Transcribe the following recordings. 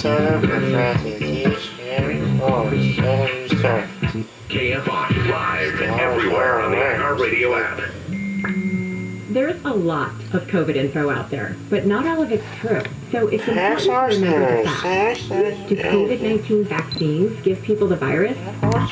Total Professor teach every voice every start. KFI live and everywhere on the iHeartRadio app. There's a lot of COVID info out there, but not all of it's true. So it's important to Excellent. remember the facts. Do COVID-19 vaccines give people the virus? Nope.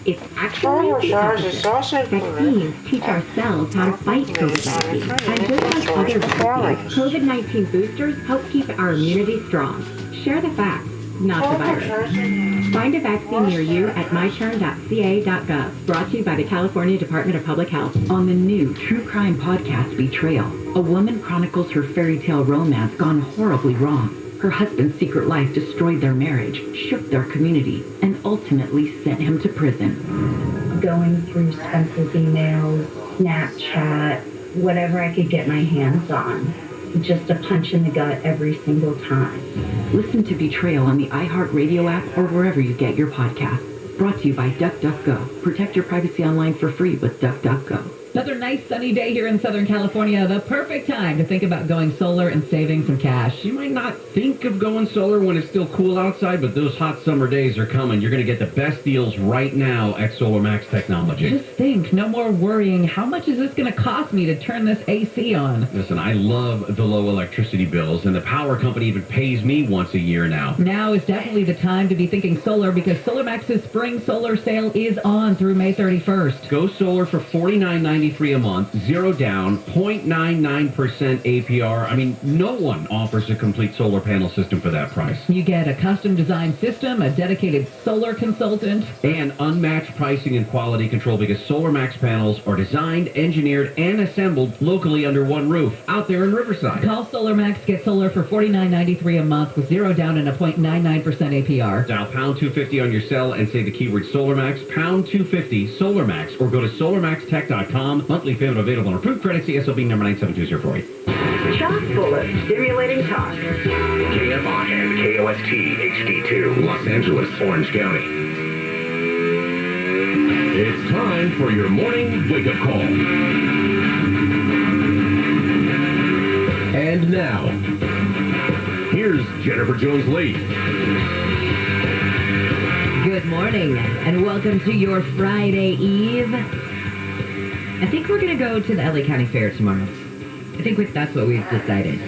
It's actually the opposite. Vaccines teach our cells how to fight COVID-19. And just like other vaccines, COVID-19 boosters help keep our immunity strong. Share the facts, not the virus. Find a vaccine near you at myturn.ca.gov. Brought to you by the California Department of Public Health. On the new true crime podcast Betrayal, a woman chronicles her fairy tale romance gone horribly wrong. Her husband's secret life destroyed their marriage, shook their community, and ultimately sent him to prison. Going through Spencer's emails, Snapchat, whatever I could get my hands on. Just a punch in the gut every single time. Listen to Betrayal on the iHeartRadio app or wherever you get your podcasts. Brought to you by DuckDuckGo. Protect your privacy online for free with DuckDuckGo. Another nice sunny day here in Southern California. The perfect time to think about going solar and saving some cash. You might not think of going solar when it's still cool outside, but those hot summer days are coming. You're going to get the best deals right now at Solar Max Technology. Just think, no more worrying. How much is this going to cost me to turn this AC on? Listen, I love the low electricity bills, and the power company even pays me once a year now. Now is definitely the time to be thinking solar because Solar Max's spring solar sale is on through May 31st. Go solar for $49.93 a month, zero down, 0.99% APR. I mean, no one offers a complete solar panel system for that price. You get a custom designed system, a dedicated solar consultant, and unmatched pricing and quality control because Solar Max panels are designed, engineered, and assembled locally under one roof out there in Riverside. Call Solar Max, get solar for $49.93 a month with zero down and a 0.99% APR. Dial pound 250 on your cell and say the keyword Solar Max, pound 250 Solar Max, or go to solarmaxtech.com. Monthly payment available on approved credit. CSLB number 972048. Chock full of stimulating talk. KFI and KOST HD2, Los Angeles, Orange County. It's time for your morning wake-up call. And now, here's Jennifer Jones-Lee. Good morning, and welcome to your Friday Eve. I think we're going to go to the LA County Fair tomorrow. I think that's what we've decided.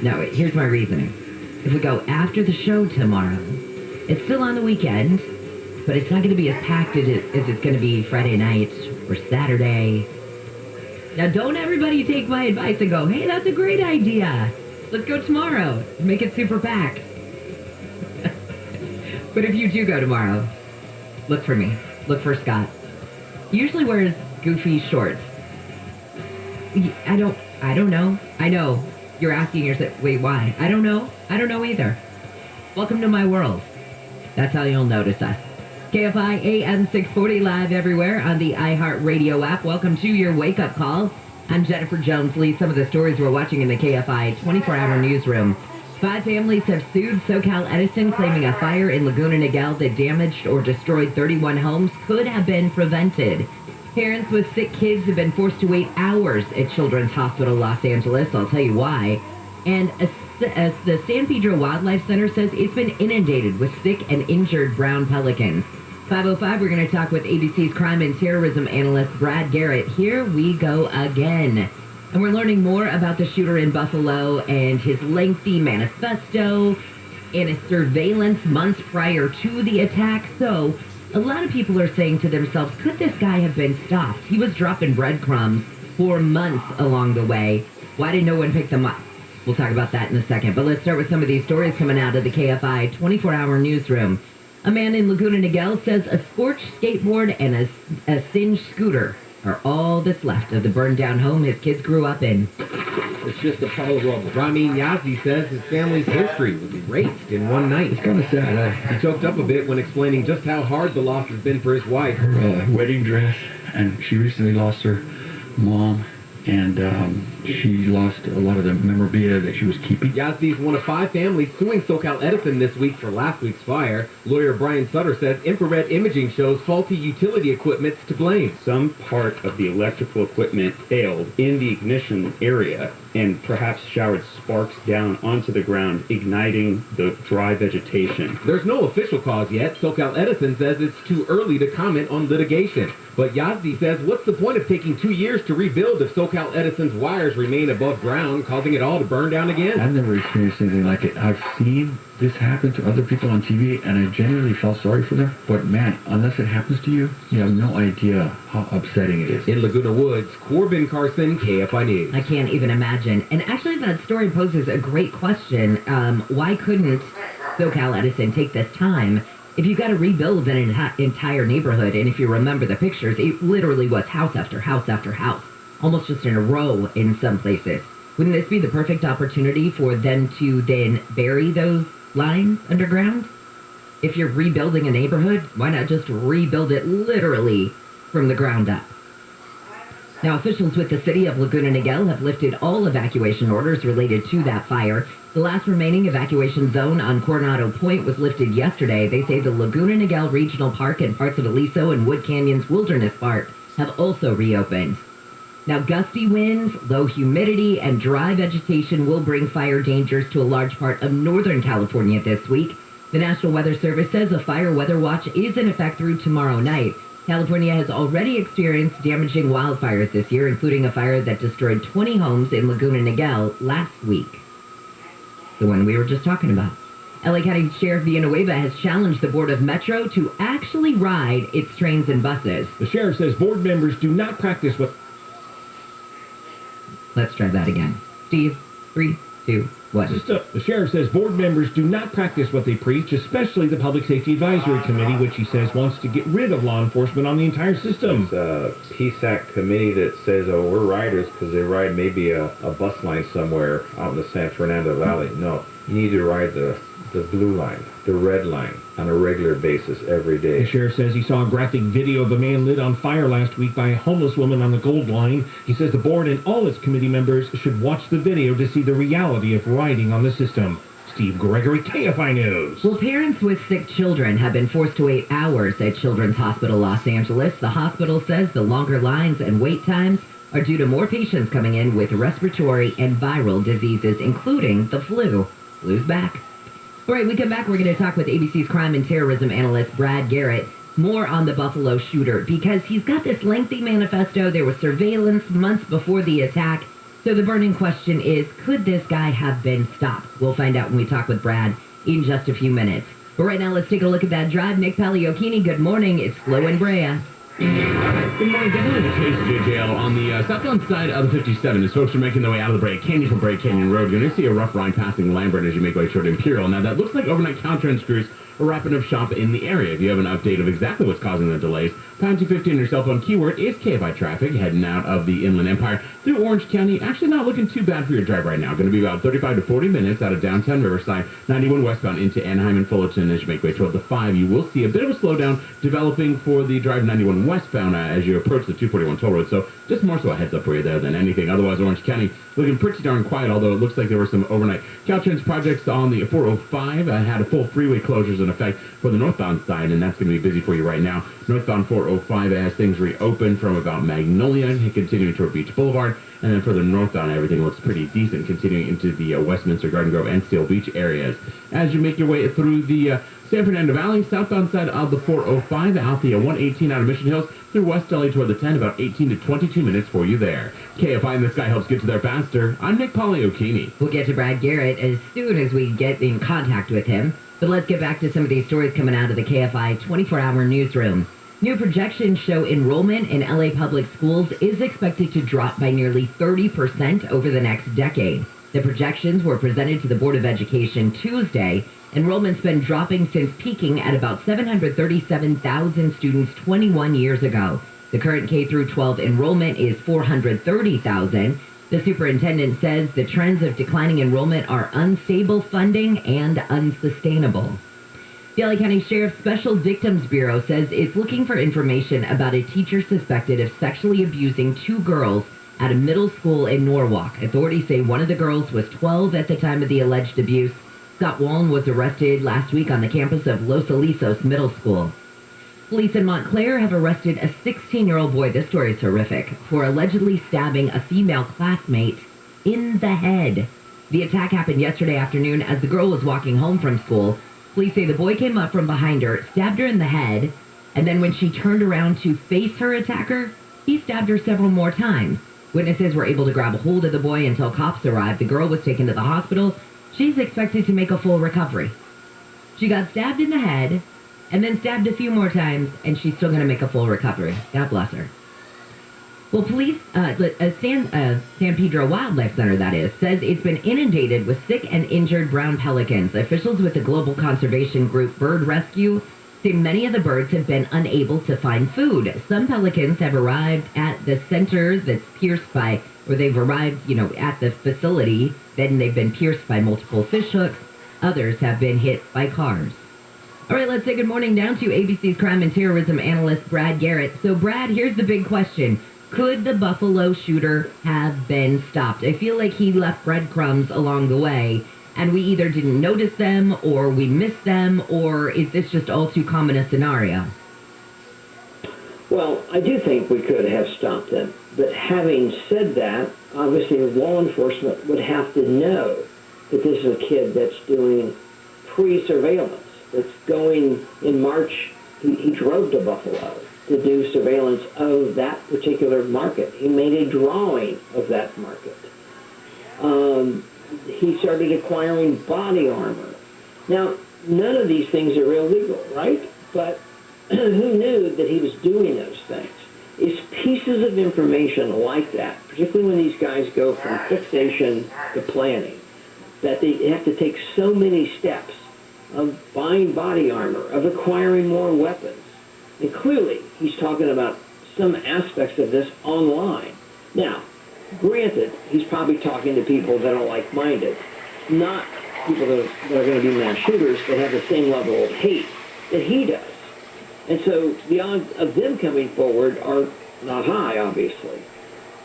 No, here's my reasoning. If we go after the show tomorrow, it's still on the weekend, but it's not going to be as packed as it's going to be Friday night or Saturday. Now, don't everybody take my advice and go, hey, that's a great idea. Let's go tomorrow. Make it super packed. But if you do go tomorrow, look for me. Look for Scott. He usually wears goofy shorts. I don't know. I know. You're asking yourself, wait, why? I don't know. I don't know either. Welcome to my world. That's how you'll notice us. KFI AM 640 live everywhere on the iHeartRadio app. Welcome to your wake-up call. I'm Jennifer Jones-Lee. Some of the stories we're watching in the KFI 24-hour newsroom. 5 families have sued SoCal Edison, claiming a fire in Laguna Niguel that damaged or destroyed 31 homes could have been prevented. Parents with sick kids have been forced to wait hours at Children's Hospital Los Angeles. I'll tell you why. And the San Pedro Wildlife Center says it's been inundated with sick and injured brown pelicans. 5:05, we're going to talk with ABC's crime and terrorism analyst Brad Garrett. Here we go again. And we're learning more about the shooter in Buffalo and his lengthy manifesto and his surveillance months prior to the attack. So a lot of people are saying to themselves, could this guy have been stopped? He was dropping breadcrumbs for months along the way. Why did no one pick them up? We'll talk about that in a second. But let's start with some of these stories coming out of the KFI 24-hour newsroom. A man in Laguna Niguel says a scorched skateboard and a singed scooter are all that's left of the burned-down home his kids grew up in. It's just a pile of rubble. Ramin Yazdi says his family's history was erased in one night. It's kind of sad. He choked up a bit when explaining just how hard the loss has been for his wife. Her wedding dress, and she recently lost her mom, and she lost a lot of the memorabilia that she was keeping. Yazdi is one of 5 families suing SoCal Edison this week for last week's fire. Lawyer Brian Sutter says infrared imaging shows faulty utility equipment's to blame. Some part of the electrical equipment failed in the ignition area, and perhaps showered sparks down onto the ground, igniting the dry vegetation. There's no official cause yet. SoCal Edison says it's too early to comment on litigation. But Yazdi says, what's the point of taking 2 years to rebuild if SoCal Edison's wires remain above ground, causing it all to burn down again? I've never experienced anything like it. I've seen this happen to other people on TV, and I genuinely felt sorry for them. But man, unless it happens to you, you have no idea how upsetting it is. In Laguna Woods, Corbin Carson, KFI News. I can't even imagine. And actually, that story poses a great question. Why couldn't SoCal Edison take this time? If you've got to rebuild an entire neighborhood, and if you remember the pictures, it literally was house after house after house, almost just in a row in some places. Wouldn't this be the perfect opportunity for them to then bury those lines underground? If you're rebuilding a neighborhood, why not just rebuild it literally from the ground up? Now, officials with the city of Laguna Niguel have lifted all evacuation orders related to that fire. The last remaining evacuation zone on Coronado Point was lifted yesterday. They say the Laguna Niguel Regional Park and parts of Aliso and Wood Canyon's Wilderness Park have also reopened. Now, gusty winds, low humidity, and dry vegetation will bring fire dangers to a large part of Northern California this week. The National Weather Service says a fire weather watch is in effect through tomorrow night. California has already experienced damaging wildfires this year, including a fire that destroyed 20 homes in Laguna Niguel last week. The one we were just talking about. LA County Sheriff Villanueva has challenged the Board of Metro to actually ride its trains and buses. The sheriff says board members do not practice what... Let's try that again. Steve, 3, 2, 1. The sheriff says board members do not practice what they preach, especially the Public Safety Advisory Committee, which he says wants to get rid of law enforcement on the entire system. It's a PSAC committee that says, oh, we're riders because they ride maybe a bus line somewhere out in the San Fernando Valley. No, you need to ride the blue line, the red line, on a regular basis every day. The sheriff says he saw a graphic video of a man lit on fire last week by a homeless woman on the Gold Line. He says the board and all its committee members should watch the video to see the reality of riding on the system. Steve Gregory, KFI News. Well, parents with sick children have been forced to wait hours at Children's Hospital Los Angeles. The hospital says the longer lines and wait times are due to more patients coming in with respiratory and viral diseases, including the flu. Flu's back. All right, we come back. We're going to talk with ABC's crime and terrorism analyst Brad Garrett more on the Buffalo shooter because he's got this lengthy manifesto. There was surveillance months before the attack. So the burning question is, could this guy have been stopped? We'll find out when we talk with Brad in just a few minutes. But right now, let's take a look at that drive. Nick Paliocchini, good morning. It's Flo and Brea. Good morning. Definitely the case, JJL, on the southbound side of the 57. As folks are making their way out of the Brea Canyon from Brea Canyon Road, you're going to see a rough ride passing Lambert as you make way toward Imperial. Now, that looks like overnight Caltrans crews are wrapping up shop in the area. If you have an update of exactly what's causing the delays, pound 250 on your cell phone keyword is KFI traffic heading out of the Inland Empire through Orange County. Actually not looking too bad for your drive right now. Going to be about 35 to 40 minutes out of downtown Riverside, 91 westbound into Anaheim and Fullerton. As you make way toward the 5, you will see a bit of a slowdown developing for the drive 91 westbound as you approach the 241 toll road. So just more so a heads up for you there than anything. Otherwise, Orange County looking pretty darn quiet, although it looks like there were some overnight Caltrans projects on the 405. Had a full freeway closures in effect for the northbound side, and that's going to be busy for you right now. Northbound 405 as things reopen from about Magnolia and continuing toward Beach Boulevard, and then further northbound, everything looks pretty decent, continuing into the Westminster, Garden Grove, and Steel Beach areas. As you make your way through the San Fernando Valley, southbound side of the 405, out the 118 out of Mission Hills, through West Delhi toward the 10, about 18 to 22 minutes for you there. KFI and this guy helps get you there faster. I'm Nick Paliocchini. We'll get to Brad Garrett as soon as we get in contact with him. But let's get back to some of these stories coming out of the KFI 24-hour newsroom. New projections show enrollment in LA public schools is expected to drop by nearly 30% over the next decade. The projections were presented to the Board of Education Tuesday. Enrollment's been dropping since peaking at about 737,000 students 21 years ago. The current K-12 enrollment is 430,000. The superintendent says the trends of declining enrollment are unstable funding and unsustainable. The LA County Sheriff's Special Victims Bureau says it's looking for information about a teacher suspected of sexually abusing 2 girls at a middle school in Norwalk. Authorities say one of the girls was 12 at the time of the alleged abuse. Scott Wallen was arrested last week on the campus of Los Alisos Middle School. Police in Montclair have arrested a 16-year-old boy, this story is horrific, for allegedly stabbing a female classmate in the head. The attack happened yesterday afternoon as the girl was walking home from school. Police say the boy came up from behind her, stabbed her in the head, and then when she turned around to face her attacker, he stabbed her several more times. Witnesses were able to grab a hold of the boy until cops arrived. The girl was taken to the hospital. She's expected to make a full recovery. She got stabbed in the head and then stabbed a few more times, and she's still going to make a full recovery. God bless her. Well, police, San Pedro Wildlife Center, that is, says it's been inundated with sick and injured brown pelicans. Officials with the global conservation group Bird Rescue say many of the birds have been unable to find food. Some pelicans have arrived at the center that's pierced by, or they've arrived, at the facility, then they've been pierced by multiple fish hooks. Others have been hit by cars. All right, let's say good morning down to ABC's crime and terrorism analyst, Brad Garrett. So, Brad, here's the big question. Could the Buffalo shooter have been stopped? I feel like he left breadcrumbs along the way, and we either didn't notice them, or we missed them, or is this just all too common a scenario? Well, I do think we could have stopped them. But having said that, obviously law enforcement would have to know that this is a kid that's doing pre-surveillance, that's going in March. He drove to Buffalo to do surveillance of that particular market. He made a drawing of that market. He started acquiring body armor. Now, none of these things are illegal, right? But who knew that he was doing those things? It's pieces of information like that, particularly when these guys go from fixation to planning, that they have to take so many steps of buying body armor, of acquiring more weapons. And clearly, he's talking about some aspects of this online. Now, granted, he's probably talking to people that are like-minded, not people that are going to be mass shooters that have the same level of hate that he does. And so the odds of them coming forward are not high, obviously.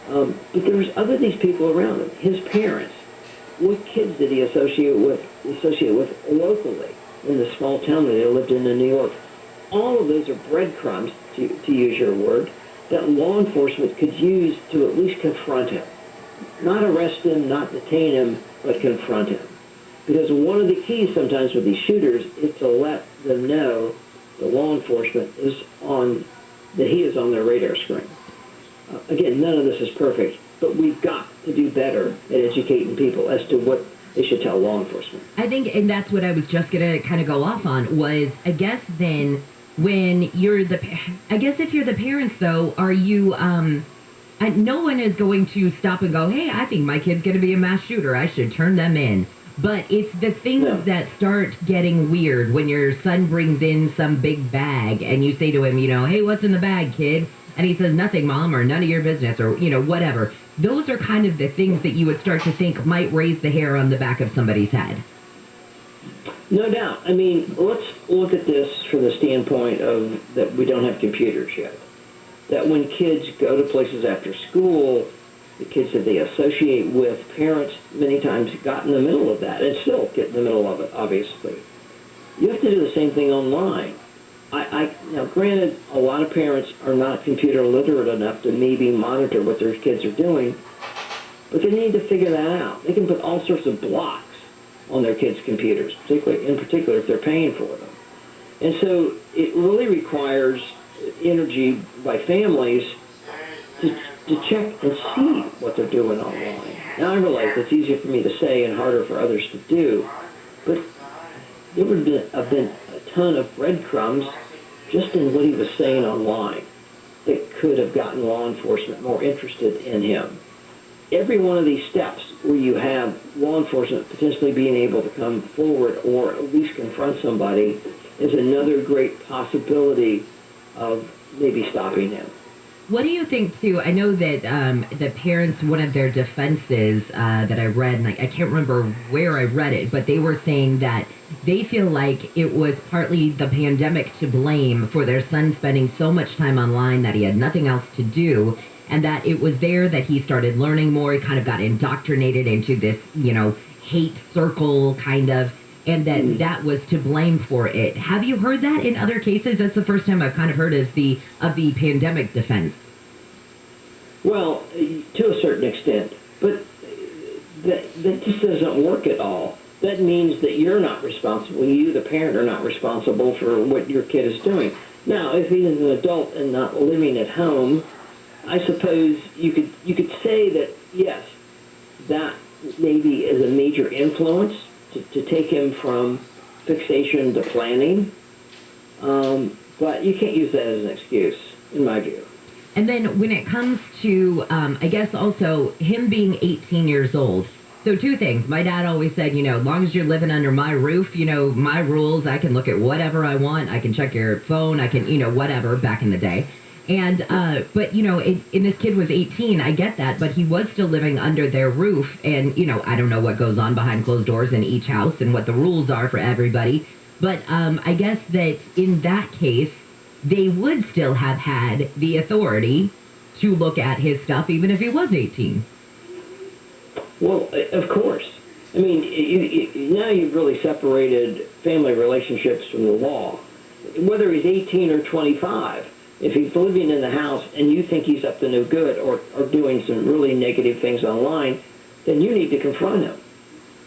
But there's other these people around him. His parents. What kids did he associate with locally in the small town that they lived in New York? All of those are breadcrumbs, to use your word, that law enforcement could use to at least confront him. Not arrest him, not detain him, but confront him. Because one of the keys sometimes with these shooters is to let them know the law enforcement that he is on their radar screen. Again, none of this is perfect, but we've got to do better at educating people as to what they should tell law enforcement. I think, and that's what I was just going to kind of go off on, was, I guess then, when you're if you're the parents, though, are you, no one is going to stop and go, hey, I think my kid's going to be a mass shooter, I should turn them in. But it's the things that start getting weird when your son brings in some big bag and you say to him, hey, what's in the bag, kid? And he says, nothing, Mom, or none of your business, or, whatever. Those are kind of the things that you would start to think might raise the hair on the back of somebody's head. No doubt. I mean, let's look at this from the standpoint of that we don't have computers yet. That when kids go to places after school, the kids that they associate with, parents many times got in the middle of that and still get in the middle of it, obviously. You have to do the same thing online. Now, granted, a lot of parents are not computer literate enough to maybe monitor what their kids are doing, but they need to figure that out. They can put all sorts of blocks on their kids' computers, in particular if they're paying for them. And so it really requires energy by families to check and see what they're doing online. Now, I realize it's easier for me to say and harder for others to do, but there would have been a ton of breadcrumbs just in what he was saying online that could have gotten law enforcement more interested in him. Every one of these steps where you have law enforcement potentially being able to come forward or at least confront somebody is another great possibility of maybe stopping him. What do you think, too? I know that the parents, one of their defenses that I read, and I can't remember where I read it, but they were saying that they feel like it was partly the pandemic to blame for their son spending so much time online that he had nothing else to do, and that it was there that he started learning more. He kind of got indoctrinated into this, hate circle kind of, and that was to blame for it. Have you heard that in other cases? That's the first time I've kind of heard of the pandemic defense. Well, to a certain extent, but that just doesn't work at all. That means that you're not responsible. You, the parent, are not responsible for what your kid is doing. Now, if he's an adult and not living at home, I suppose you could say that, yes, that maybe is a major influence to take him from fixation to planning. But you can't use that as an excuse, in my view. And then when it comes to, I guess also him being 18 years old. So two things. My dad always said, as long as you're living under my roof, my rules, I can look at whatever I want. I can check your phone. I can, whatever, back in the day. And, but, and this kid was 18. I get that. But he was still living under their roof. And, I don't know what goes on behind closed doors in each house and what the rules are for everybody. But I guess that in that case, they would still have had the authority to look at his stuff, even if he was 18. Well, of course. I mean, now you've really separated family relationships from the law. Whether he's 18 or 25, if he's living in the house and you think he's up to no good or doing some really negative things online, then you need to confront him.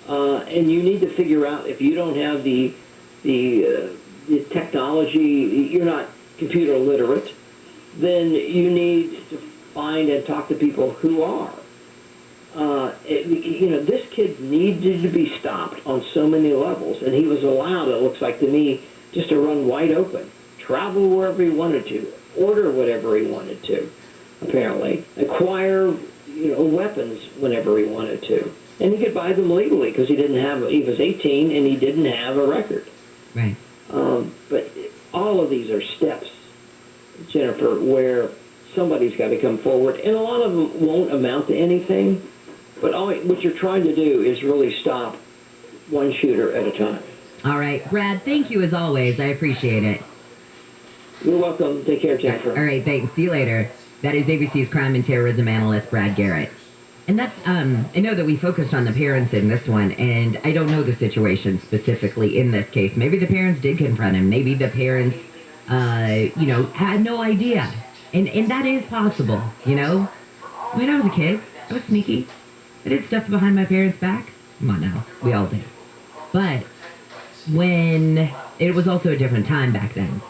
And you need to figure out, if you don't have the technology, you're not computer literate, then you need to find and talk to people who are. This kid needed to be stopped on so many levels, and he was allowed, it looks like to me, just to run wide open, travel wherever he wanted to, order whatever he wanted to, apparently, acquire, weapons whenever he wanted to. And he could buy them legally because he was 18 and he didn't have a record. Right. But all of these are steps, Jennifer, where somebody's got to come forward, and a lot of them won't amount to anything. But what you're trying to do is really stop one shooter at a time. All right, Brad, thank you as always. I appreciate it. You're welcome. Take care, Jennifer. All right, thanks. See you later. That is ABC's crime and terrorism analyst, Brad Garrett. And that's, I know that we focused on the parents in this one, and I don't know the situation specifically in this case. Maybe the parents did confront him. Maybe the parents, had no idea. And that is possible, When I was a kid, I was sneaky. I did stuff behind my parents' back. Come on now. We all did. But when it was also a different time back then.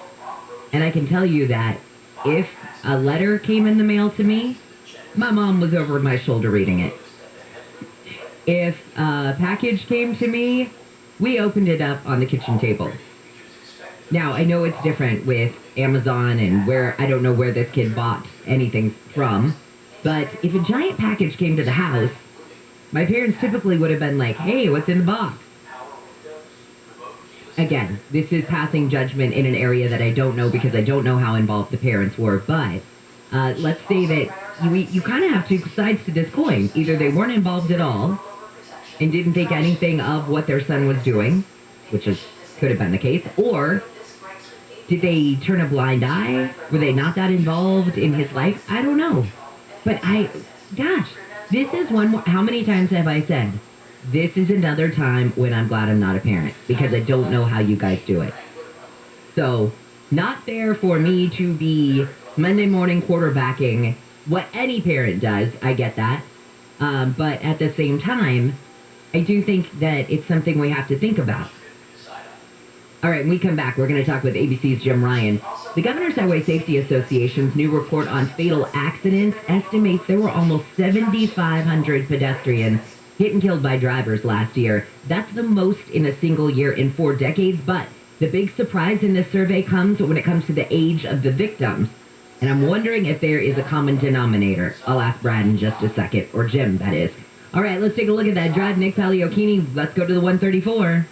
And I can tell you that if a letter came in the mail to me, my mom was over my shoulder reading it. If a package came to me, we opened it up on the kitchen table. Now, I know it's different with Amazon and I don't know where this kid bought anything from, but if a giant package came to the house, my parents typically would have been like, hey, what's in the box? Again, this is passing judgment in an area that I don't know because I don't know how involved the parents were, but let's say that you kind of have two sides to this coin. Either they weren't involved at all and didn't think anything of what their son was doing, which could have been the case, or did they turn a blind eye? Were they not that involved in his life? I don't know. But this is one, how many times have I said, this is another time when I'm glad I'm not a parent, because I don't know how you guys do it. So, not fair for me to be Monday morning quarterbacking what any parent does, I get that. But at the same time, I do think that it's something we have to think about. All right, when we come back, we're going to talk with ABC's Jim Ryan. The Governor's Highway Safety Association's new report on fatal accidents estimates there were almost 7,500 pedestrians hit and killed by drivers last year. That's the most in a single year in 4 decades, but the big surprise in this survey comes when it comes to the age of the victims. And I'm wondering if there is a common denominator. I'll ask Brad in just a second, or Jim, that is. All right, let's take a look at that drive. Nick Paliocchini, let's go to the 134.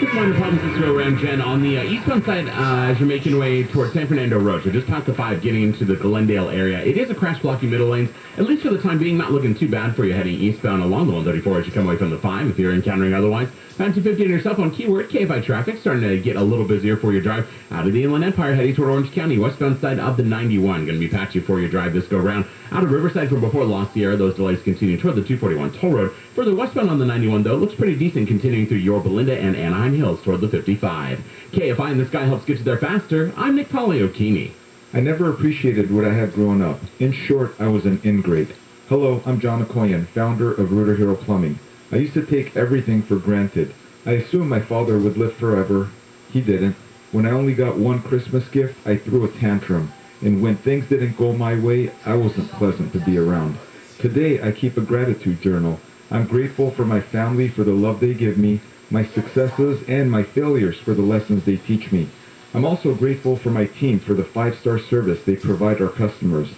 Just minor problems this go around, Jen, on the eastbound side as you're making your way towards San Fernando Road. So just past the 5, getting into the Glendale area. It is a crash blocking middle lanes, at least for the time being, not looking too bad for you heading eastbound along the 134 as you come away from the 5 if you're encountering otherwise. Fancy 50 on your cell phone, keyword KFI traffic, starting to get a little busier for your drive out of the Inland Empire, heading toward Orange County, westbound side of the 91. Going to be patchy for your drive this go around. Out of Riverside from before Lost Sierra, those delays continue toward the 241 toll road. Further westbound on the 91, though, looks pretty decent, continuing through Yorba Linda and Anaheim Hills toward the 55. KFI and the Sky helps get you there faster. I'm Nick Paliocchini. I never appreciated what I had growing up. In short, I was an ingrate. Hello, I'm John Okoyan, founder of Rooter Hero Plumbing. I used to take everything for granted. I assumed my father would live forever. He didn't. When I only got one Christmas gift, I threw a tantrum. And when things didn't go my way, I wasn't pleasant to be around. Today, I keep a gratitude journal. I'm grateful for my family for the love they give me, my successes, and my failures for the lessons they teach me. I'm also grateful for my team for the 5-star service they provide our customers.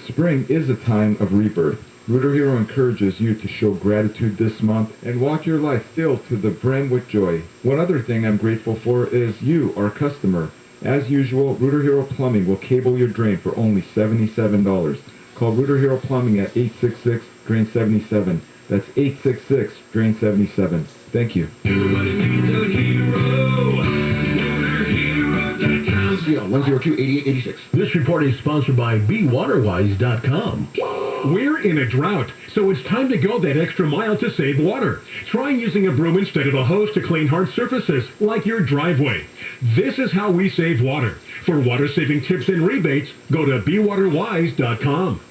Spring is a time of rebirth. Rooter Hero encourages you to show gratitude this month and walk your life filled to the brim with joy. One other thing I'm grateful for is you, our customer. As usual, Rooter Hero Plumbing will cable your drain for only $77. Call Rooter Hero Plumbing at 866-DRAIN-77. That's 866-DRAIN-77. Thank you. Everybody needs a hero. RooterHero.com. 102-8886. This report is sponsored by BeWaterWise.com. We're in a drought, so it's time to go that extra mile to save water. Try using a broom instead of a hose to clean hard surfaces, like your driveway. This is how we save water. For water-saving tips and rebates, go to BeWaterWise.com.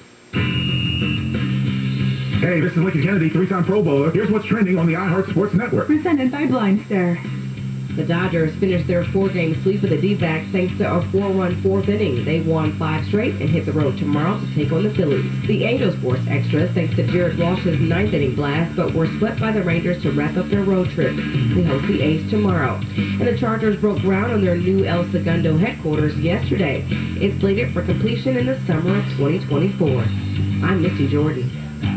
Hey, this is Lincoln Kennedy, 3-time Pro Bowler. Here's what's trending on the iHeart Sports Network. Presented by Blindstar. The Dodgers finished their 4-game sweep of the D-backs thanks to a 4-run fourth inning. They won 5 straight and hit the road tomorrow to take on the Phillies. The Angels forced extras thanks to Jared Walsh's 9th inning blast, but were swept by the Rangers to wrap up their road trip. They host the A's tomorrow. And the Chargers broke ground on their new El Segundo headquarters yesterday. It's slated for completion in the summer of 2024. I'm Misty Jordan.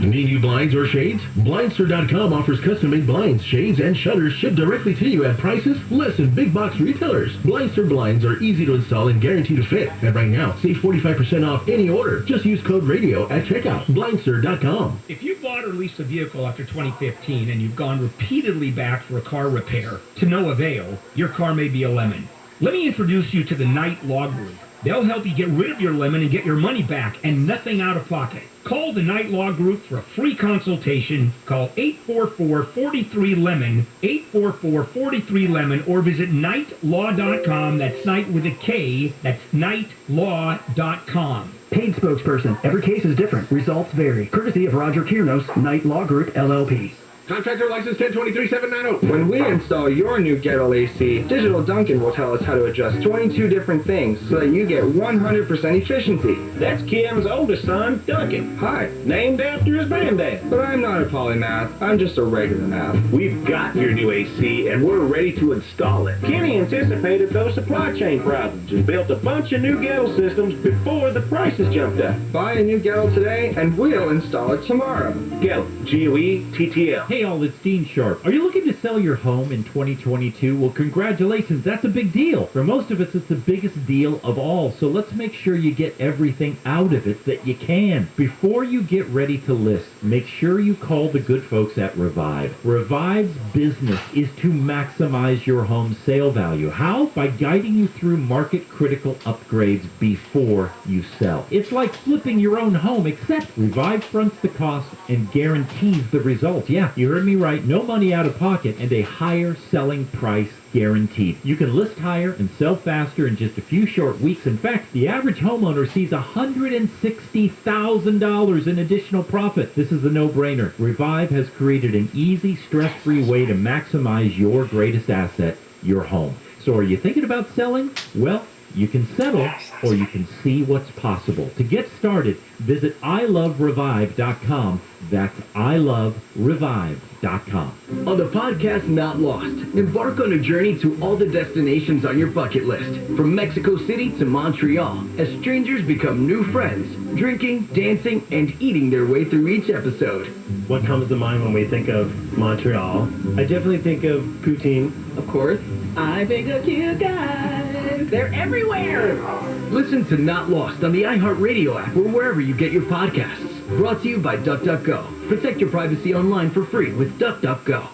Need new blinds or shades? Blindster.com offers custom-made blinds, shades, and shutters shipped directly to you at prices less than big box retailers. Blindster blinds are easy to install and guaranteed to fit. And right now, save 45% off any order. Just use code RADIO at checkout. Blindster.com. If you bought or leased a vehicle after 2015 and you've gone repeatedly back for a car repair to no avail, your car may be a lemon. Let me introduce you to the Knight Law Group. They'll help you get rid of your lemon and get your money back and nothing out of pocket. Call the Knight Law Group for a free consultation. Call 844-43-LEMON, 844-43-LEMON, or visit knightlaw.com. That's Knight with a K. That's knightlaw.com. Paid spokesperson. Every case is different. Results vary. Courtesy of Roger Kiernos, Knight Law Group, LLP. Contractor license 1023790. When we install your new Gettle AC, Digital Duncan will tell us how to adjust 22 different things so that you get 100% efficiency. That's Kim's oldest son, Duncan. Hi. Named after his granddad. But I'm not a polymath. I'm just a regular math. We've got your new AC and we're ready to install it. Kenny anticipated those supply chain problems and built a bunch of new Gettle systems before the prices jumped up. Buy a new Gettle today and we'll install it tomorrow. Gettle, G-O-E-T-T-L. Hey all, it's Dean Sharp. Are you looking to sell your home in 2022? Well, congratulations, that's a big deal. For most of us, it's the biggest deal of all, so let's make sure you get everything out of it that you can. Before you get ready to list, make sure you call the good folks at Revive. Revive's business is to maximize your home's sale value. How? By guiding you through market-critical upgrades before you sell. It's like flipping your own home, except Revive fronts the cost and guarantees the results. Yeah, you heard me right. No money out of pocket and a higher selling price guaranteed. You can list higher and sell faster in just a few short weeks. In fact, the average homeowner sees $160,000 in additional profit. This is a no-brainer. Revive has created an easy, stress-free way to maximize your greatest asset, your home. So are you thinking about selling? Well, you can settle or you can see what's possible. To get started, visit iloverevive.com. That's iloverevive.com. On the podcast Not Lost, embark on a journey to all the destinations on your bucket list. From Mexico City to Montreal, as strangers become new friends, drinking, dancing, and eating their way through each episode. What comes to mind when we think of Montreal? I definitely think of poutine. Of course. I think of you guys. They're everywhere. Listen to Not Lost on the iHeartRadio app or wherever you get your podcasts. Brought to you by DuckDuckGo. Protect your privacy online for free with DuckDuckGo.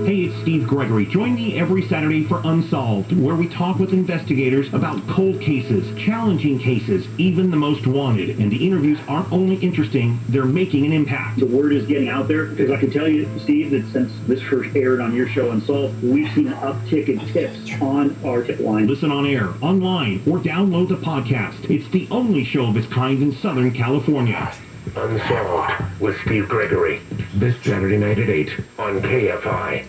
Hey, it's Steve Gregory. Join me every Saturday for Unsolved, where we talk with investigators about cold cases, challenging cases, even the most wanted. And the interviews aren't only interesting, they're making an impact. The word is getting out there, because I can tell you, Steve, that since this first aired on your show Unsolved, we've seen an uptick in tips on our tip line. Listen on air, online, or download the podcast. It's the only show of its kind in Southern California. Unsolved with Steve Gregory. This Saturday night at 8 on KFI.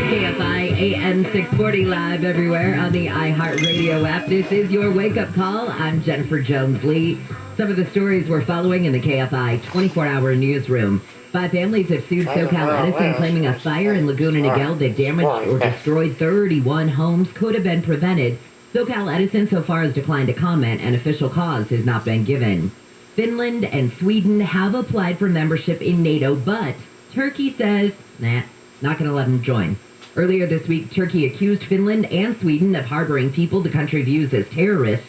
KFI AM 640 live everywhere on the iHeartRadio app. This is your wake-up call. I'm Jennifer Jones-Lee. Some of the stories we're following in the KFI 24-hour newsroom. 5 families have sued SoCal Edison, claiming a fire in Laguna Niguel that damaged or destroyed 31 homes could have been prevented. SoCal Edison so far has declined to comment, and official cause has not been given. Finland and Sweden have applied for membership in NATO, but Turkey says, nah, not going to let them join. Earlier this week, Turkey accused Finland and Sweden of harboring people the country views as terrorists.